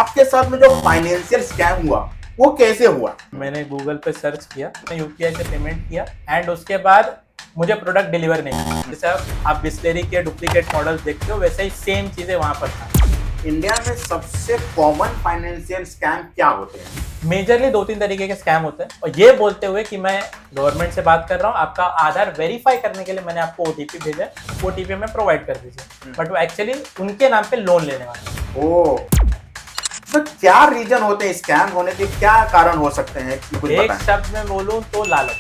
आपके साथ में जो फाइनेंशियल स्कैम हुआ वो कैसे हुआ? मैंने गूगल पे सर्च किया, मैं यूपीआई से पेमेंट किया एंड उसके बाद मुझे प्रोडक्ट डिलीवर नहीं हुआ। जैसे आप बिस्लेरी के डुप्लीकेट मॉडल्स देखते हो वैसे ही सेम चीजें वहां पर था। इंडिया में सबसे कॉमन फाइनेंशियल स्कैम क्या होते हैं? मेजरली 2-3 तरीके के स्कैम होते हैं और ये बोलते हुए कि मैं गवर्नमेंट से बात कर रहा हूँ, आपका आधार वेरीफाई करने के लिए मैंने आपको ओटीपी भेजा है, ओटीपी में प्रोवाइड कर दीजिए। बट वो एक्चुअली उनके नाम पे लोन लेने वाले। ओ, तो क्या रीजन होते हैं स्कैम होने के, क्या कारण हो सकते हैं? कुछ एक बताएं। शब्द में बोलूं तो लालच।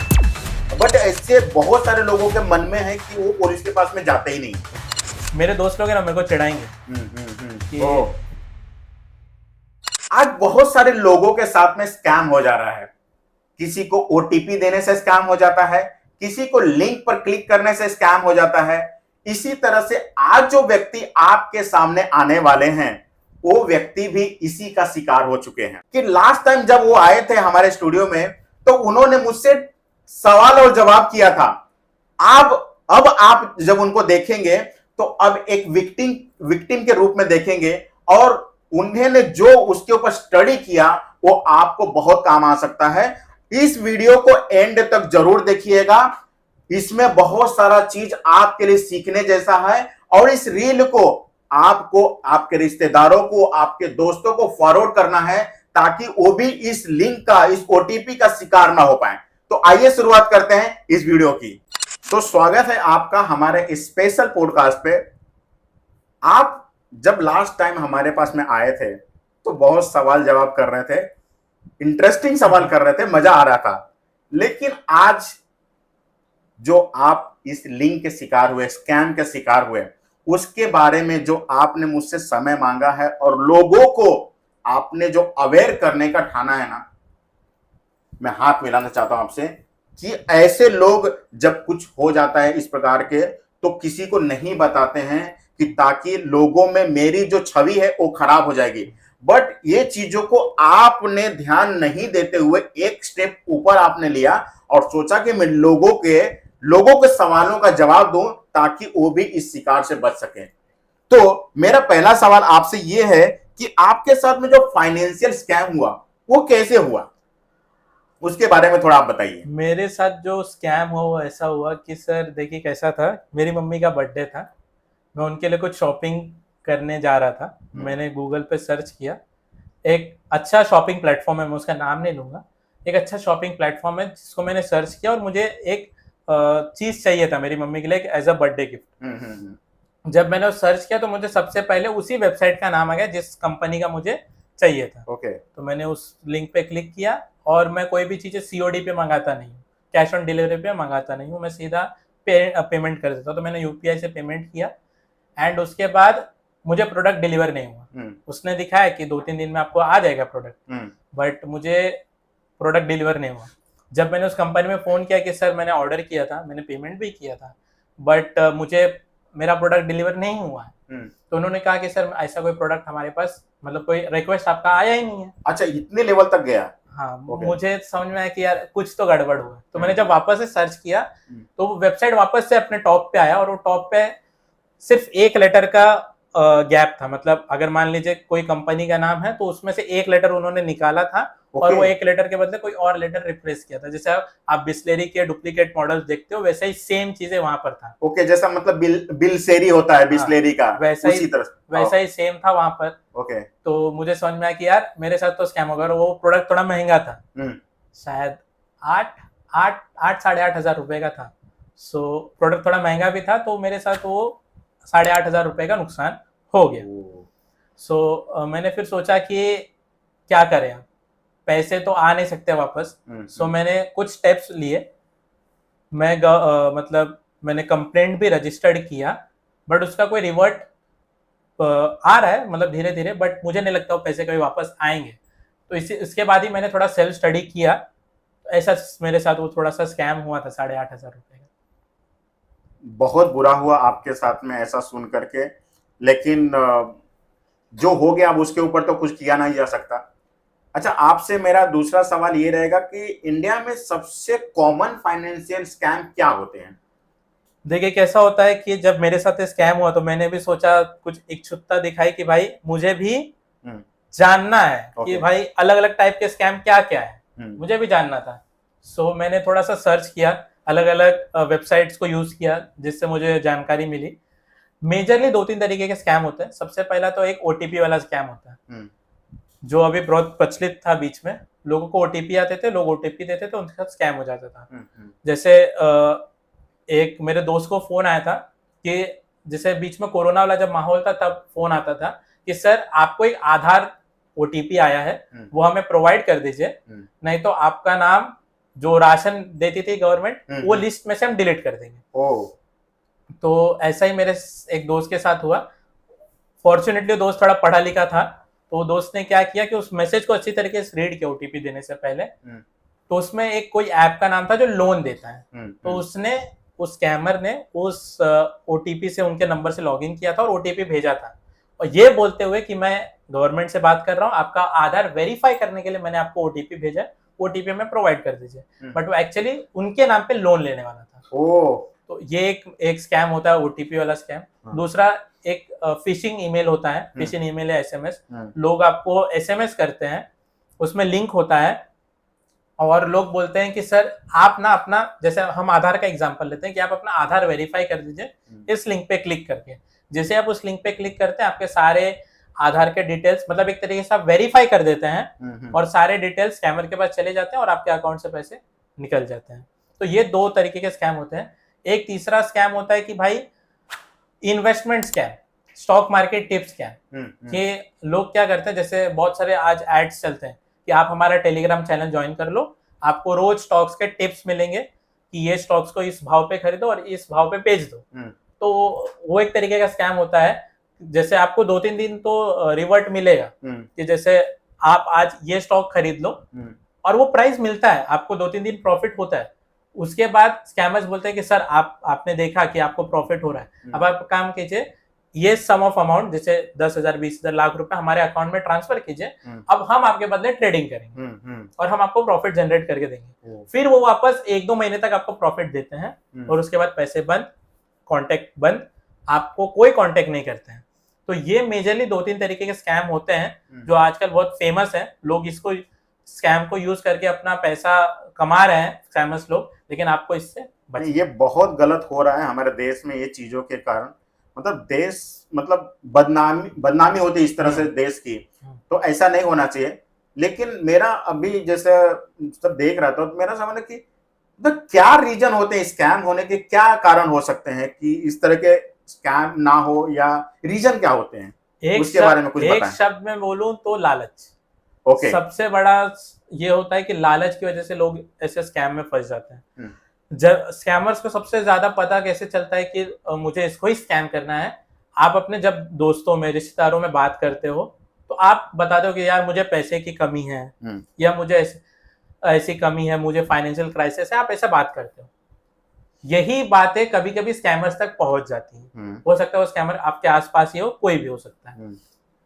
बट ऐसे बहुत सारे लोगों के मन में है कि वो पुलिस के पास में जाते ही नहीं। मेरे दोस्त लोग हैं ना मेरे को चिढ़ाएंगे कि ओ, आज बहुत सारे लोगों के साथ में स्कैम हो जा रहा है। किसी को ओटीपी देने से स्कैम हो जाता है, किसी को लिंक पर क्लिक करने से स्कैम हो जाता है। इसी तरह से आज जो व्यक्ति आपके सामने आने वाले हैं वो व्यक्ति भी इसी का शिकार हो चुके हैं। कि लास्ट टाइम जब वो आए थे हमारे स्टूडियो में तो उन्होंने मुझसे सवाल और जवाब किया था। अब आप जब उनको देखेंगे तो अब एक विक्टिम के रूप में देखेंगे और उन्होंने जो उसके ऊपर स्टडी किया वो आपको बहुत काम आ सकता है। इस वीडियो को एंड तक जरूर देखिएगा, इसमें बहुत सारा चीज आपके लिए सीखने जैसा है और इस रील को आपको आपके रिश्तेदारों को, आपके दोस्तों को फॉरवर्ड करना है ताकि वो भी इस लिंक का, इस ओटीपी का शिकार ना हो पाए। तो आइए शुरुआत करते हैं इस वीडियो की। तो स्वागत है आपका हमारे स्पेशल पॉडकास्ट पे। आप जब लास्ट टाइम हमारे पास में आए थे तो बहुत सवाल जवाब कर रहे थे, इंटरेस्टिंग सवाल कर रहे थे, मजा आ रहा था। लेकिन आज जो आप इस लिंक के शिकार हुए, स्कैम के शिकार हुए, उसके बारे में जो आपने मुझसे समय मांगा है और लोगों को आपने जो अवेयर करने का ठाना है ना, मैं हाथ मिलाना चाहता हूं आपसे कि ऐसे लोग जब कुछ हो जाता है इस प्रकार के तो किसी को नहीं बताते हैं कि ताकि लोगों में मेरी जो छवि है वो खराब हो जाएगी। बट ये चीजों को आपने ध्यान नहीं देते हुए एक स्टेप ऊपर आपने लिया और सोचा कि मैं लोगों के सवालों का जवाब दूं ताकि वो भी इस शिकार से बच सके। तो मेरा पहला सवाल आपसे ये है कि आपके साथ में जो फाइनेंशियल स्कैम हुआ वो कैसे हुआ, उसके बारे में थोड़ा आप बताइए। मेरे साथ जो स्कैम हुआ वो ऐसा हुआ कि सर देखिए कैसा था, मेरी मम्मी का बर्थडे था, मैं उनके लिए कुछ शॉपिंग करने जा रहा था। मैंने गूगल पे सर्च किया, एक अच्छा शॉपिंग प्लेटफॉर्म है, मैं उसका नाम नहीं लूंगा, एक अच्छा शॉपिंग प्लेटफॉर्म है जिसको मैंने सर्च किया और मुझे एक चीज चाहिए था मेरी मम्मी के लिए एज अ बर्थडे गिफ्ट। जब मैंने सर्च किया तो मुझे सबसे पहले उसी वेबसाइट का नाम आ गया जिस कंपनी का मुझे चाहिए था। तो मैंने उस लिंक पे क्लिक किया और मैं कोई भी चीजें सीओडी पे मंगाता नहीं हूँ, कैश ऑन डिलीवरी पे मंगाता नहीं हूँ, मैं सीधा पेमेंट कर देता हूँ। तो मैंने यूपीआई से पेमेंट किया एंड उसके बाद मुझे प्रोडक्ट डिलीवर नहीं हुआ। उसने दिखाया कि 2-3 दिन में आपको आ जाएगा प्रोडक्ट, बट मुझे प्रोडक्ट डिलीवर नहीं हुआ। जब मैंने उस कंपनी में फोन किया कि सर मैंने ऑर्डर किया था, मैंने पेमेंट भी किया था, बट मुझे मेरा प्रोडक्ट डिलीवर नहीं हुआ है, तो उन्होंने कहा कि सर ऐसा कोई प्रोडक्ट हमारे पास, मतलब कोई रिक्वेस्ट आपका आया ही नहीं है। अच्छा, इतने लेवल तक गया? हाँ, मुझे समझ में आया कि यार कुछ तो गड़बड़ हुआ। तो मैंने जब वापस से सर्च किया तो वो वेबसाइट वापस से अपने टॉप पे आया और वो टॉप पे सिर्फ एक लेटर का गैप था। मतलब अगर मान लीजिए कोई कंपनी का नाम है तो उसमें से एक लेटर उन्होंने निकाला था और वो एक लेटर के बदले कोई और लेटर रिप्लेस किया था। जैसे आप बिस्लेरी के डुप्लीकेट मॉडल्स देखते हो वैसे ही सेम चीजें वहां पर था। ओके, जैसा मतलब बिलसेरी होता है बिस्लेरी का, वैसा उसी ही तरह वैसा ही सेम था वहां पर। ओके, तो मुझे समझ में आया कि यार मेरे साथ तो स्कैम होगा। वो प्रोडक्ट थोड़ा महंगा था, शायद 8,000-8,500 रुपए का था। सो प्रोडक्ट थोड़ा महंगा भी था तो मेरे साथ वो 8,500 रुपए का नुकसान हो गया। सो मैंने फिर सोचा कि क्या करें, अब पैसे तो आ नहीं सकते वापस। सो मैंने कुछ स्टेप्स लिए। मैं मतलब मैंने कंप्लेंट भी रजिस्टर्ड किया, बट उसका कोई रिवर्ट आ रहा है, मतलब धीरे धीरे, बट मुझे नहीं लगता वो पैसे कभी वापस आएंगे। तो इसके बाद ही मैंने थोड़ा सेल्फ स्टडी किया। ऐसा मेरे साथ वो थोड़ा सा स्कैम हुआ था 8,500 रुपए का। बहुत बुरा हुआ आपके साथ में ऐसा सुन करके, लेकिन जो हो गया अब उसके ऊपर तो कुछ किया नहीं जा सकता। अच्छा, आपसे मेरा दूसरा सवाल ये रहेगा कि इंडिया में सबसे कॉमन फाइनेंशियल स्कैम क्या होते हैं? देखिए कैसा होता है कि जब मेरे साथ स्कैम हुआ तो मैंने भी सोचा, कुछ इच्छुकता दिखाई कि भाई मुझे भी जानना है कि Okay. भाई अलग अलग टाइप के स्कैम क्या क्या है, हम्म, मुझे भी जानना था। सो मैंने थोड़ा सा सर्च किया, अलग अलग वेबसाइट्स को यूज किया, जिससे मुझे जानकारी मिली। मेजरली 2-3 तरीके के स्कैम होते हैं। सबसे पहला तो एक ओटीपी वाला स्कैम होता है, हम्म, जो अभी बहुत प्रचलित था बीच में। लोगों को ओटीपी आते थे, लोग ओटीपी देते थे, उनके साथ स्कैम हो जाता था। जैसे एक मेरे दोस्त को फोन आया था कि जैसे बीच में कोरोना वाला जब माहौल था, तब फोन आता था कि सर आपको एक आधार ओटीपी आया है, वो हमें प्रोवाइड कर दीजिए, नहीं तो आपका नाम जो राशन देती थी गवर्नमेंट, वो लिस्ट में से हम डिलीट कर देंगे। ओ, तो ऐसा ही मेरे एक दोस्त के साथ हुआ। फॉर्चुनेटली दोस्त थोड़ा पढ़ा लिखा था, तो दोस्त ने क्या किया कि उस मैसेज को अच्छी तरीके से रीड किया ओटीपी देने से पहले। तो उसमें एक कोई ऐप का नाम था जो लोन देता है, तो उसने उस स्कैमर ने उस ओटीपी से उनके नंबर से लॉगिन किया था और ओटीपी भेजा था, और ये बोलते हुए कि मैं गवर्नमेंट से बात कर रहा हूँ, आपका आधार वेरीफाई करने के लिए मैंने आपको ओटीपी भेजा है, ओटीपी में प्रोवाइड कर दीजिए। बट वो एक्चुअली उनके नाम पे लोन लेने वाला था। तो ये एक स्कैम होता है, ओटीपी वाला स्कैम। दूसरा एक फिशिंग ईमेल होता है, फिशिंग ईमेल या एसएमएस। लोग आपको एसएमएस करते हैं, उसमें लिंक होता है, और लोग बोलते हैं कि सर आप ना अपना, जैसे हम आधार का एग्जांपल लेते हैं कि आप अपना आधार वेरीफाई कर दीजिए इस लिंक पे क्लिक करके। जैसे आप उस लिंक पे क्लिक करते हैं, आपके सारे आधार के डिटेल्स, मतलब एक तरीके से आप वेरीफाई कर देते हैं, और सारे डिटेल्स स्कैमर के पास चले जाते हैं और आपके अकाउंट से पैसे निकल जाते हैं। तो ये 2 तरीके के स्कैम होते हैं। एक तीसरा स्कैम होता है कि भाई investment scam, stock market tips scam. कि लोग क्या करते हैं, जैसे बहुत सारे आज एड्स चलते हैं कि आप हमारा टेलीग्राम चैनल ज्वाइन कर लो, आपको रोज स्टॉक्स के टिप्स मिलेंगे कि ये स्टॉक्स को इस भाव पे खरीदो और इस भाव पे बेच दो। तो वो एक तरीके का स्कैम होता है। जैसे आपको 2-3 दिन तो रिवर्ट मिलेगा कि जैसे आप आज ये स्टॉक खरीद लो, और वो प्राइस मिलता है, आपको 2-3 दिन प्रॉफिट होता है। उसके बाद स्कैमर्स बोलते हैं कि सर आपने देखा कि आपको प्रॉफिट हो रहा है, अब आप काम कीजिए, ये सम ऑफ अमाउंट जैसे 10,000, 20,000, लाख रुपए हमारे अकाउंट में ट्रांसफर कीजिए, अब हम आपके बदले ट्रेडिंग करेंगे और हम आपको प्रॉफिट जनरेट करके देंगे। फिर वो वापस 1-2 महीने तक आपको प्रॉफिट देते हैं, और उसके बाद पैसे बंद, कॉन्टेक्ट बंद, आपको कोई कॉन्टेक्ट नहीं करते हैं। तो ये मेजरली 2-3 तरीके के स्कैम होते हैं जो आजकल बहुत फेमस है। लोग इसको स्कैम को यूज करके अपना पैसा कमा रहे हैं, स्कैमर्स लोग, लेकिन आपको इससे नहीं, ये बहुत गलत हो रहा है हमारे देश में ये चीजों के कारण। मतलब देश, मतलब बदनामी होती है इस तरह से देश की, तो ऐसा नहीं होना चाहिए। लेकिन मेरा अभी जैसे सब देख रहा था, तो मेरा समझ कि तो क्या रीजन होते हैं स्कैम होने के, क्या कारण हो सकते हैं कि इस तरह के स्कैम ना हो, या रीजन क्या होते हैं, उसके बारे में कुछ बताएं। एक शब्द में बोलूं तो लालच। ओके। सबसे बड़ा ये होता है कि लालच की वजह से लोग ऐसे स्कैम में फंस जाते हैं। जब स्कैमर्स को सबसे ज्यादा पता कैसे चलता है कि मुझे इसको ही स्कैम करना है, आप अपने जब दोस्तों में, रिश्तेदारों में बात करते हो, तो आप बताते हो कि यार मुझे पैसे की कमी है, या मुझे ऐसी कमी है, मुझे फाइनेंशियल क्राइसिस है, आप ऐसा बात करते हो। यही बातें कभी कभी स्कैमर्स तक पहुंच जाती है। हो सकता है वो स्कैमर आपके आसपास ही हो, कोई भी हो सकता है,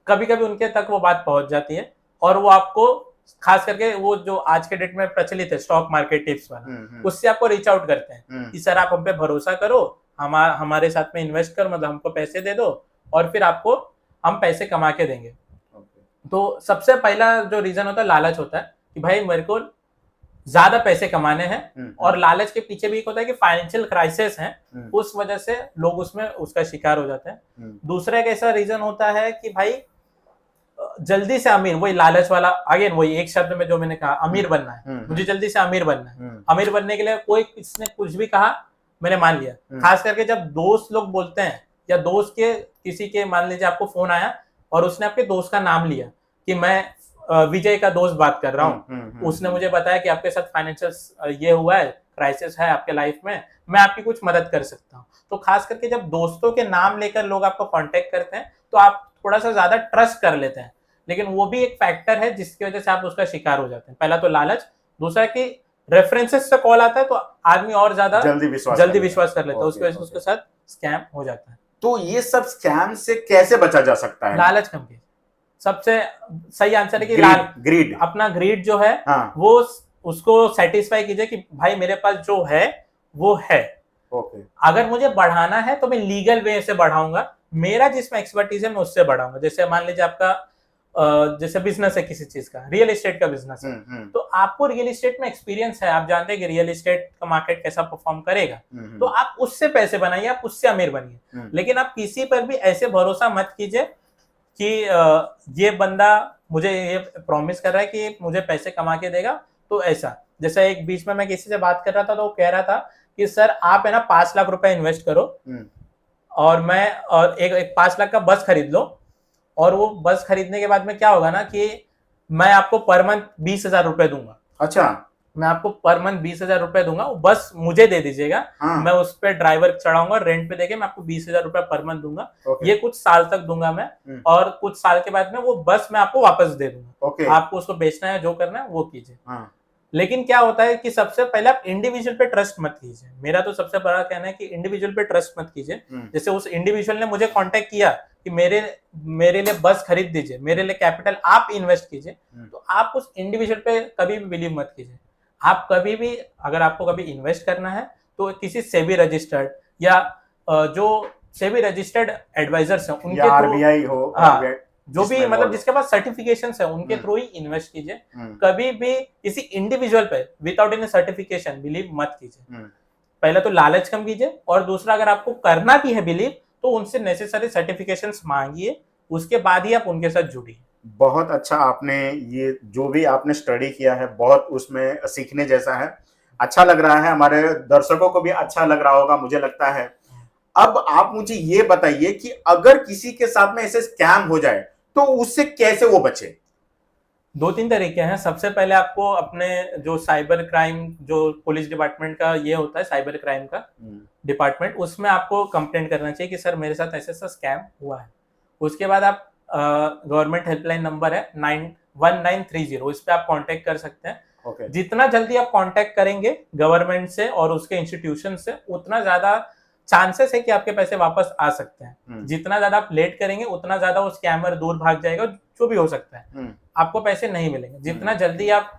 कभी कभी उनके तक वो बात पहुंच जाती है, और वो आपको, खास करके वो जो आज के डेट में प्रचलित है स्टॉक मार्केट टिप्स वाला, उससे आपको रीच आउट करते हैं कि सर आप हम पे भरोसा करो, हमारे साथ में इन्वेस्ट करो, मतलब हमको पैसे दे दो, और फिर आपको हम पैसे कमा के देंगे। तो सबसे पहला जो रीजन होता है लालच होता है कि भाई मेरे को ज्यादा पैसे कमाने हैं, और लालच के पीछे भी एक होता है कि फाइनेंशियल क्राइसिस है, उस वजह से लोग उसमें उसका शिकार हो जाते हैं। दूसरा एक ऐसा रीजन होता है कि भाई जल्दी से अमीर, वही लालच वाला, अगेन वही एक शब्द में जो मैंने कहा, अमीर बनना है, मुझे जल्दी से अमीर बनना है। अमीर बनने के लिए कोई किसने कुछ भी कहा मैंने मान लिया। खास करके जब दोस्त लोग बोलते हैं, या दोस्त के किसी के, मान लीजिए आपको फोन आया और उसने आपके दोस्त का नाम लिया कि मैं विजय का दोस्त बात कर रहा हूँ, उसने मुझे बताया कि आपके साथ फाइनेंशियल ये हुआ है, क्राइसिस है आपके लाइफ में, मैं आपकी कुछ मदद कर सकता हूँ। तो खास करके जब दोस्तों के नाम लेकर लोग आपको कांटेक्ट करते हैं, तो आप थोड़ा सा ज्यादा ट्रस्ट कर लेते हैं। लेकिन वो भी एक फैक्टर है जिसकी वजह से आप उसका शिकार हो जाते हैं। पहला तो लालच, दूसरा कि रेफरेंसेस से कॉल आता है तो आदमी और ज्यादा जल्दी विश्वास कर लेता है, उसकी वजह से उसके साथ स्कैम हो जाता है। तो ये सब स्कैम से कैसे बचा जा सकता है? लालच कम कीजिए, सबसे सही आंसर है कि ग्रीड, अपना ग्रीड जो है, हाँ, वो उसको सेटिस्फाई कीजिए कि भाई मेरे पास जो है वो है। अगर मुझे बढ़ाना है तो मैं लीगल वे से बढ़ाऊंगा, मेरा जिसमें एक्सपर्टीज है मैं उससे बढ़ाऊंगा। जैसे मान लीजिए आपका जैसे बिजनेस है किसी चीज का, रियल एस्टेट का बिजनेस है, तो आपको रियल एस्टेट में एक्सपीरियंस है, आप जानते हैं कि रियल एस्टेट का मार्केट कैसा परफॉर्म करेगा, तो आप उससे पैसे बनाइए, आप उससे अमीर बनिए। लेकिन आप किसी पर भी ऐसे भरोसा मत कीजिए कि ये बंदा मुझे ये प्रॉमिस कर रहा है कि मुझे पैसे कमा के देगा, तो ऐसा। जैसे एक बीच में मैं किसी से बात कर रहा था, तो वो कह रहा था कि सर आप है ना 5 लाख रुपए इन्वेस्ट करो और एक 5 लाख का बस खरीद लो, और वो बस खरीदने के बाद में क्या होगा ना कि मैं आपको पर मंथ 20,000 रुपए दूंगा। अच्छा, मैं आपको पर मंथ 20,000 रुपए दूंगा, वो बस मुझे दे दीजिएगा। हाँ। मैं उस पर ड्राइवर चढ़ाऊंगा, रेंट पे देके मैं आपको 20,000 रुपए पर मंथ दूंगा। ये कुछ साल तक दूंगा मैं, और कुछ साल के बाद में वो बस मैं आपको वापस दे दूंगा। आपको उसको बेचना है, जो करना है वो कीजिए। लेकिन क्या होता है कि सबसे पहले आप इंडिविजुअल पे ट्रस्ट मत कीजिए। मेरा तो सबसे बड़ा कहना है कि इंडिविजुअल पे ट्रस्ट मत कीजिए। जैसे उस इंडिविजुअल ने मुझे कांटेक्ट किया कि मेरे लिए बस खरीद दीजिए, मेरे लिए कैपिटल आप इन्वेस्ट कीजिए, तो आप उस इंडिविजुअल पे कभी भी बिलीव मत कीजिए। आप कभी भी, अगर आपको कभी इन्वेस्ट करना है तो किसी सेबी रजिस्टर्ड या जो सेबी रजिस्टर्ड एडवाइजर्स हैं उनके आरबीआई हो, जो भी मतलब जिसके पास सर्टिफिकेशंस है उनके थ्रू ही इन्वेस्ट कीजिए। कभी भी किसी इंडिविजुअल पे विदाउट एनी सर्टिफिकेशन बिलीव मत कीजिए। पहले तो लालच कम कीजिए, और दूसरा अगर आपको करना भी है बिलीव तो उनसे नेसेसरी सर्टिफिकेशंस मांगिए, उसके बाद ही आप उनके साथ जुड़िए। बहुत अच्छा, आपने ये जो भी आपने स्टडी किया है बहुत उसमें सीखने जैसा है। अच्छा लग रहा है, हमारे दर्शकों को भी अच्छा लग रहा होगा मुझे लगता है। अब आप मुझे ये बताइए कि अगर किसी के साथ में ऐसे स्कैम हो जाए तो उससे कैसे वो बचे? 2-3 तरीके हैं। सबसे पहले आपको अपने जो साइबर क्राइम, जो पुलिस डिपार्टमेंट का ये होता है साइबर क्राइम का डिपार्टमेंट, उसमें आपको कंप्लेंट करना चाहिए कि सर मेरे साथ ऐसा स्कैम हुआ है। उसके बाद आप गवर्नमेंट हेल्पलाइन नंबर है 1930, इस पे आप कांटेक्ट कर सकते हैं। जितना जल्दी आप कांटेक्ट करेंगे गवर्नमेंट से और उसके इंस्टीट्यूशन से, उतना ज्यादा चांसेस है कि आपके पैसे वापस आ सकते हैं। जितना ज्यादा आप लेट करेंगे उतना ज्यादा वो स्कैमर दूर भाग जाएगा, जो भी हो सकता है, आपको पैसे नहीं मिलेंगे। जितना जल्दी आप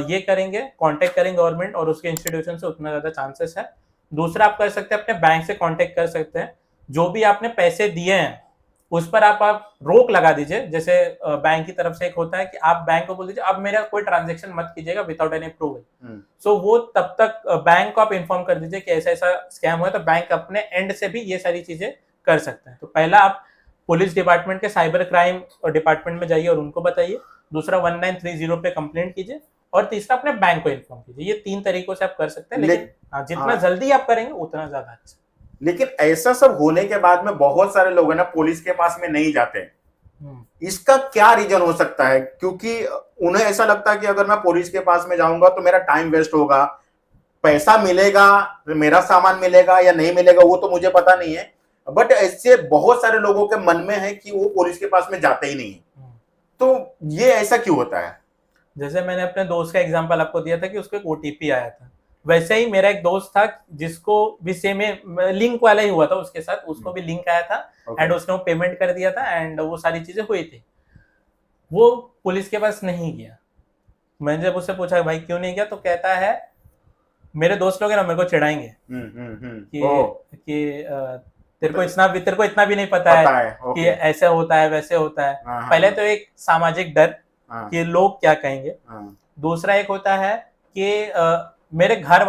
ये करेंगे, कांटेक्ट करेंगे गवर्नमेंट और उसके इंस्टीट्यूशन से, उतना ज्यादा चांसेस है। दूसरा आप कर सकते हैं, अपने बैंक से कांटेक्ट कर सकते हैं। जो भी आपने पैसे दिए हैं उस पर आप रोक लगा दीजिए। जैसे बैंक की तरफ से एक होता है कि आप बैंक को बोल दीजिए अब मेरा कोई ट्रांजैक्शन मत कीजिएगा विदाउट एनी अप्रूवल। सो वो तब तक बैंक को आप इन्फॉर्म कर दीजिए कि ऐसा ऐसा स्कैम हुआ, तो बैंक अपने एंड से भी ये सारी चीजें कर सकते हैं। तो पहला आप पुलिस डिपार्टमेंट के साइबर क्राइम डिपार्टमेंट में जाइए और उनको बताइए। दूसरा 1930 पे कंप्लेंट कीजिए, और तीसरा अपने बैंक को इन्फॉर्म कीजिए। ये 3 तरीकों से आप कर सकते हैं, लेकिन जितना जल्दी आप करेंगे उतना ज्यादा अच्छा। लेकिन ऐसा सब होने के बाद में बहुत सारे लोग है ना पुलिस के पास में नहीं जाते। इसका क्या रीजन हो सकता है? क्योंकि उन्हें ऐसा लगता है कि अगर मैं पुलिस के पास में जाऊंगा तो मेरा टाइम वेस्ट होगा, पैसा मिलेगा, मेरा सामान मिलेगा या नहीं मिलेगा वो तो मुझे पता नहीं है, बट ऐसे बहुत सारे लोगों के मन में है कि वो पुलिस के पास में जाते ही नहीं है। तो ये ऐसा क्यों होता है? जैसे मैंने अपने दोस्त का एग्जांपल आपको दिया था कि उसको एक ओटीपी आया था, वैसे ही मेरा एक दोस्त था जिसको भी सेम लिंक वाला ही हुआ था उसके साथ, उसको भी लिंक आया था एंड उसने वो पेमेंट कर दिया था एंड वो सारी चीजें हुई थी। वो पुलिस के पास नहीं गया। मैंने जब उससे पूछा भाई क्यों नहीं गया, तो कहता है मेरे दोस्त लोग है ना मेरे को चिढ़ाएंगे कि तेरे को इतना भी नहीं पता है कि ऐसे होता है वैसे होता है। पहले तो एक सामाजिक डर कि लोग क्या कहेंगे। दूसरा एक होता है कि मेरे घर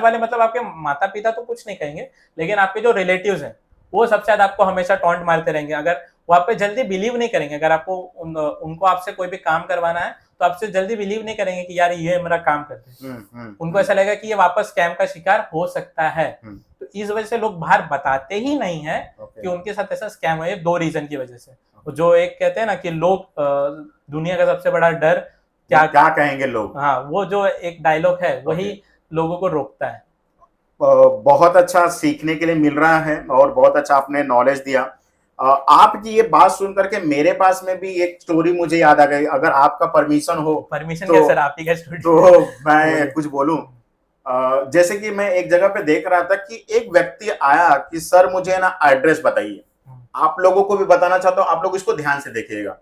वाले मतलब आपके माता पिता तो कुछ नहीं कहेंगे, लेकिन आपके जो रिलेटिव्स हैं वो सबसे ज्यादा आपको हमेशा टॉन्ट मारते रहेंगे। अगर वो आप पे जल्दी बिलीव नहीं करेंगे, अगर आपको उनको आपसे कोई भी काम करवाना है तो आपसे जल्दी बिलीव नहीं करेंगे कि यार ये मेरा काम करते हैं। उनको ऐसा लगेगा कि ये वापस स्कैम का शिकार हो सकता है। तो इस वजह से लोग बाहर बताते ही नहीं है कि उनके साथ ऐसा स्कैम हुआ है। 2 रीजन की वजह से। जो एक कहते हैं ना कि लोग दुनिया का सबसे बड़ा डर क्या कहेंगे लोग, हाँ, वो जो एक डायलॉग है वही लोगों को रोकता है। बहुत अच्छा सीखने के लिए मिल रहा है और बहुत अच्छा आपने नॉलेज दिया। आपकी ये बात सुन करके मेरे पास में भी एक स्टोरी मुझे याद आ गई, अगर आपका परमिशन हो। परमिशन क्या सर, आप ही का स्टोरी। तो मैं कुछ बोलूं। जैसे कि मैं एक जगह पे देख रहा था कि एक व्यक्ति आया कि सर मुझे ना एड्रेस बताइए। आप लोगों को भी बताना चाहता हूं, आप लोग इसको ध्यान से देखिएगा।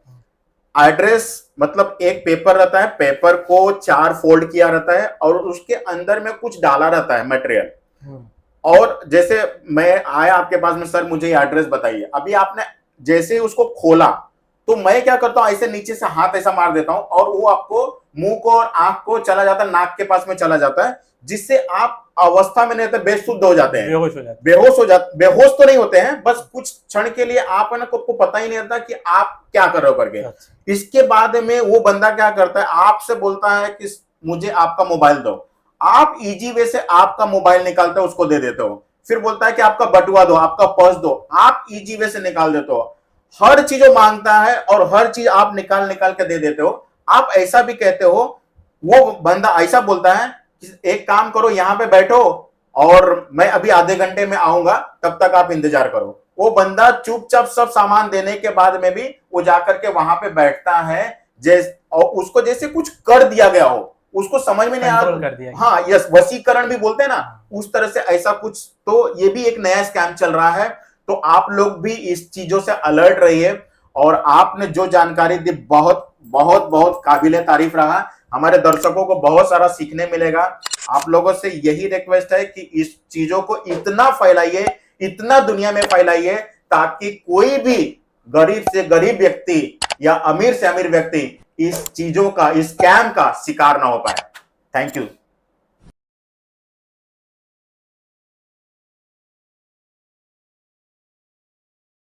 एड्रेस मतलब एक पेपर रहता है, पेपर को 4 फोल्ड किया रहता है और उसके अंदर में कुछ डाला रहता है मटेरियल। और जैसे मैं आया आपके पास में, सर मुझे एड्रेस बताइए। अभी आपने जैसे ही उसको खोला तो मैं क्या करता हूं, ऐसे नीचे से हाथ ऐसा मार देता हूं और वो आपको मुंह को और आंख को चला जाता है, नाक के पास में चला जाता है, जिससे आप अवस्था में नहीं रहते, बेशुद्ध हो जाते हैं, बेहोश तो नहीं होते हैं, बस कुछ क्षण के लिए आप है ना, को पता ही नहीं रहता कि आप क्या कर रहे हो करके। इसके बाद में वो बंदा क्या करता है, आपसे बोलता है कि मुझे आपका मोबाइल दो। आप इजी वे से आपका मोबाइल निकालते हो, उसको दे देते हो, फिर बोलता है कि आपका बटुआ दो, आपका पर्स दो, आप इजी वे से निकाल देते हो। हर चीज वो मांगता है और हर चीज आप निकाल निकाल के दे देते हो। आप ऐसा भी कहते हो, वो बंदा ऐसा बोलता है कि एक काम करो, यहां पे बैठो और मैं अभी आधे घंटे में आऊंगा, तब तक आप इंतजार करो। वो बंदा चुपचाप सब सामान देने के बाद में भी वो जाकर के वहां पे बैठता है, और उसको जैसे कुछ कर दिया गया हो, उसको समझ में नहीं आ रहा। हाँ, यस, वशीकरण भी बोलते हैं ना, उस तरह से ऐसा कुछ। तो ये भी एक नया स्कैम चल रहा है। तो आप लोग भी इस चीजों से अलर्ट रहिए। और आपने जो जानकारी दी, बहुत बहुत बहुत काबिले तारीफ रहा। हमारे दर्शकों को बहुत सारा सीखने मिलेगा। आप लोगों से यही रिक्वेस्ट है कि इस चीजों को इतना फैलाइए, इतना दुनिया में फैलाइए, ताकि कोई भी गरीब से गरीब व्यक्ति या अमीर से अमीर व्यक्ति इस चीजों का, इस स्कैम का शिकार ना हो पाए। Thank you.